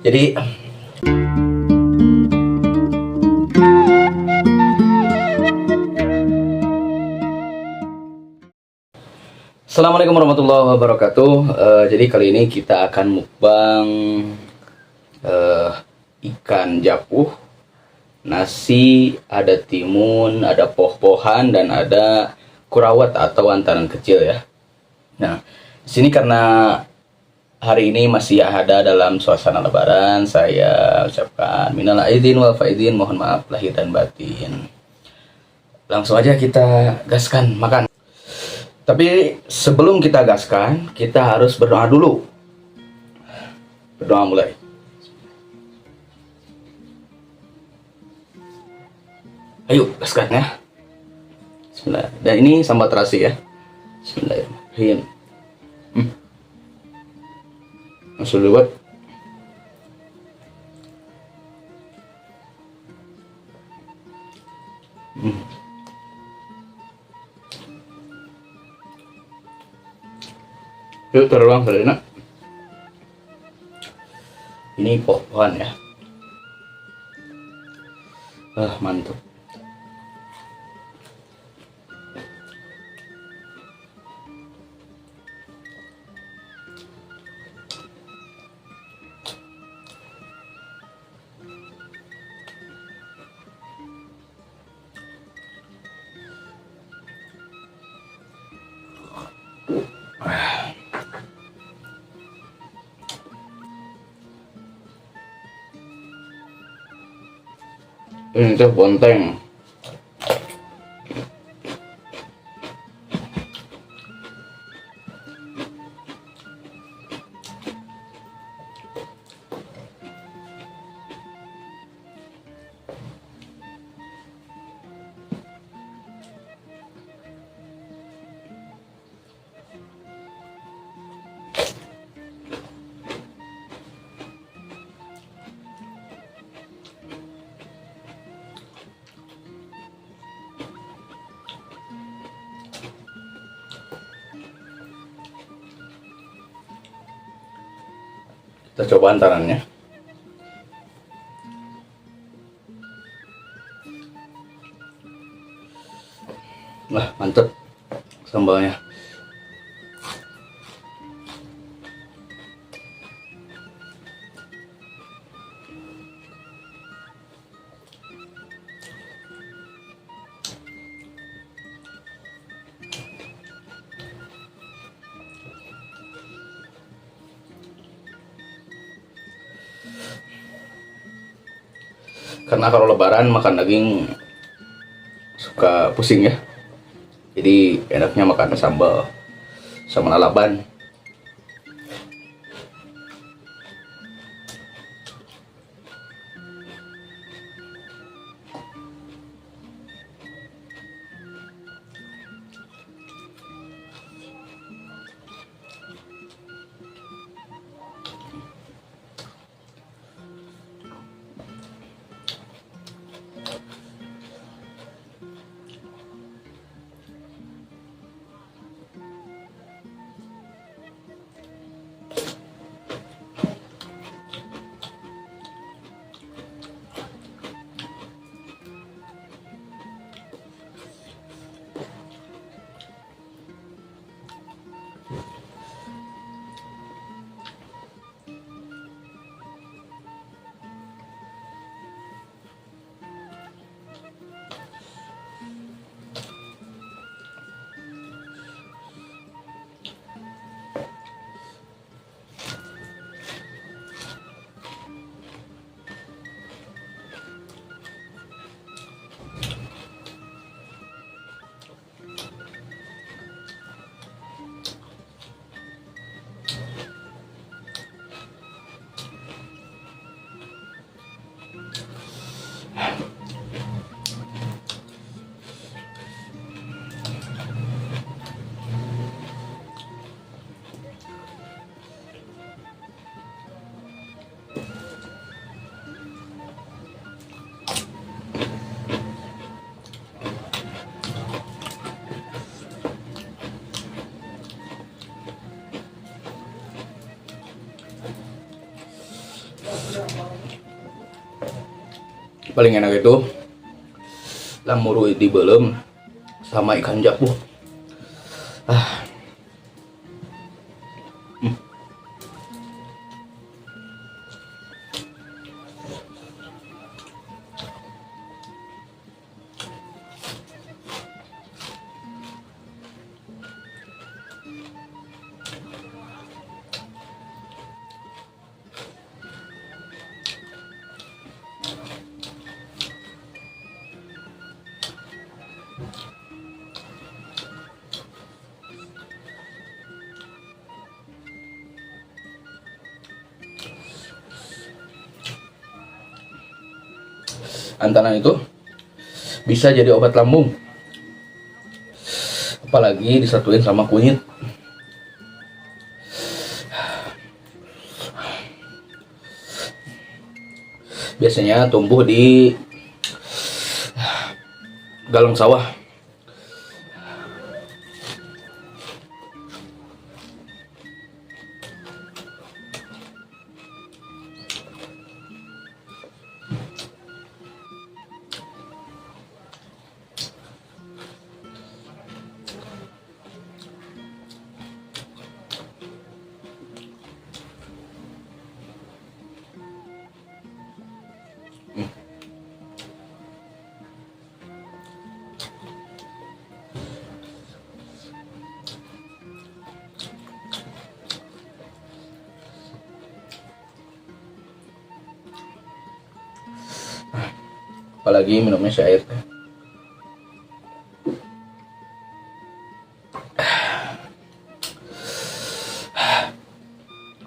Jadi Assalamualaikum warahmatullahi wabarakatuh. Jadi kali ini kita akan mukbang ikan japuh, nasi, ada timun, ada poh-pohan, dan ada kurawat atau antaran kecil ya. Nah, di sini karena hari ini masih ada dalam suasana lebaran, saya ucapkan minal aidin wal faidin, mohon maaf lahir dan batin. Langsung aja kita gaskan makan. Tapi sebelum kita gaskan, kita harus berdoa dulu. Berdoa mulai. Ayo gaskan ya. Bismillah. Dan ini sambal terasi ya. Bismillahirrahmanirrahim. Masuk dulu buat. Yuk terulang Salina. Ini poh-pohan ya. Mantap. Ini teh bonteng. Kita coba antarannya. Wah, mantep sambalnya. Karena kalau lebaran makan daging suka pusing ya. Jadi enaknya makan sambal sama lalapan. paling enak itu lamuru di belum sama ikan japu. Antanan itu bisa jadi obat lambung, apalagi disatuin sama kunyit. Biasanya tumbuh di galong sawah. Apalagi minumnya cair.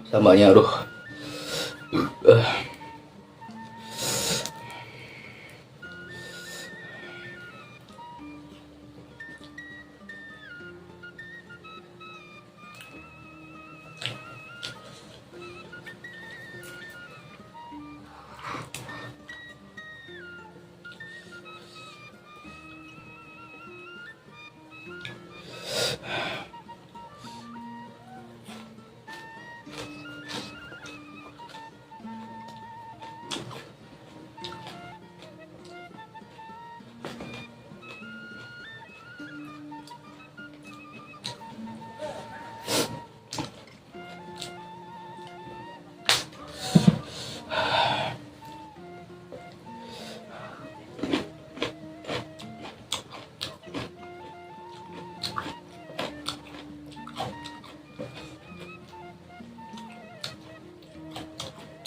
Sambalnya aduh.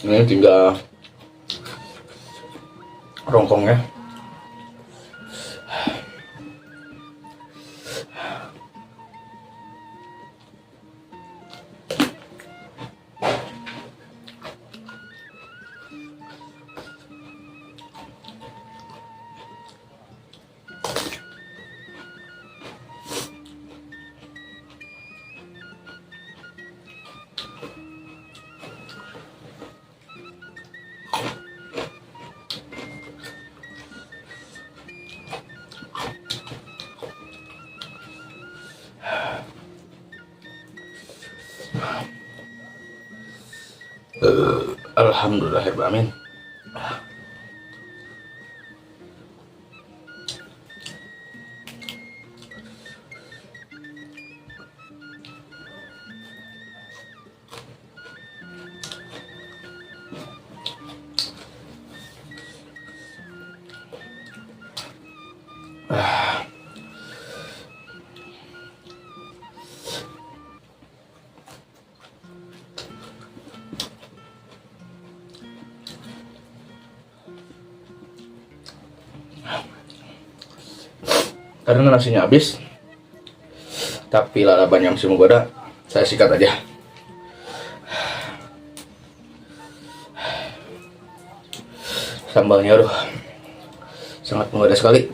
Ini tinggal rongkongnya. Alhamdulillahirrahmanirrahim. Karena nasinya habis, tapi lalapan yang masih menggoda, saya sikat aja. Sambalnya aduh, sangat menggoda sekali.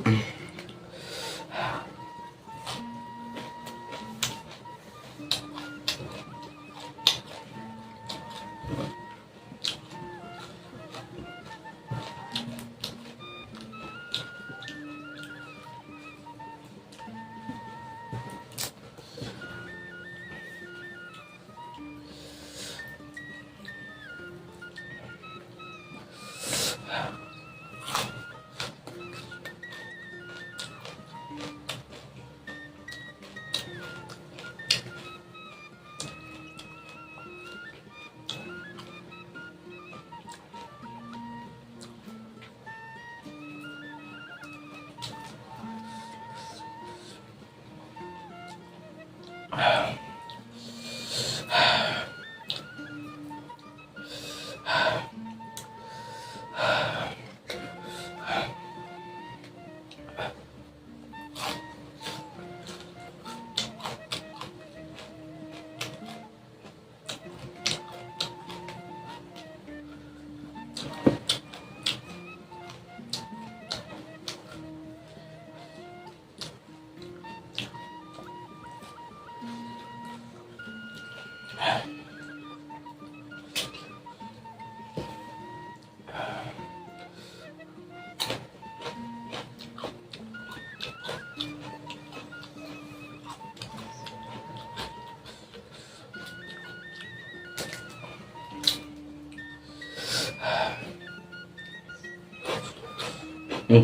Hmm.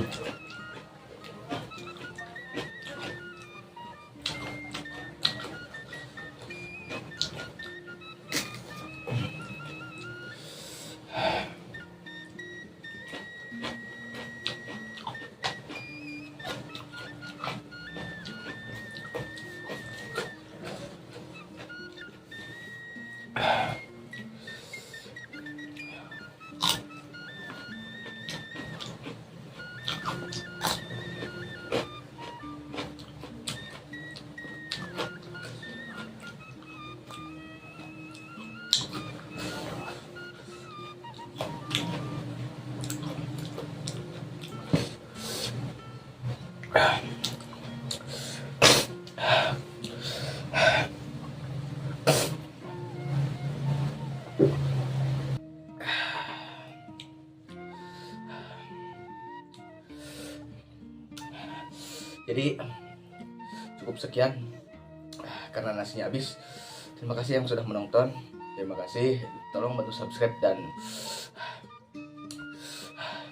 Jadi cukup sekian karena nasinya habis. Terima kasih yang sudah menonton. Terima kasih. Tolong bantu subscribe dan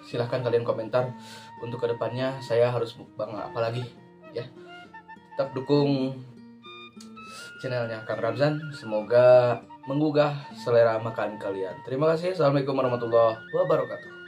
silahkan kalian komentar untuk kedepannya saya harus mukbang apa lagi ya. Tetap dukung channelnya Kang Ramzan. Semoga menggugah selera makan kalian. Terima kasih. Assalamualaikum warahmatullahi wabarakatuh.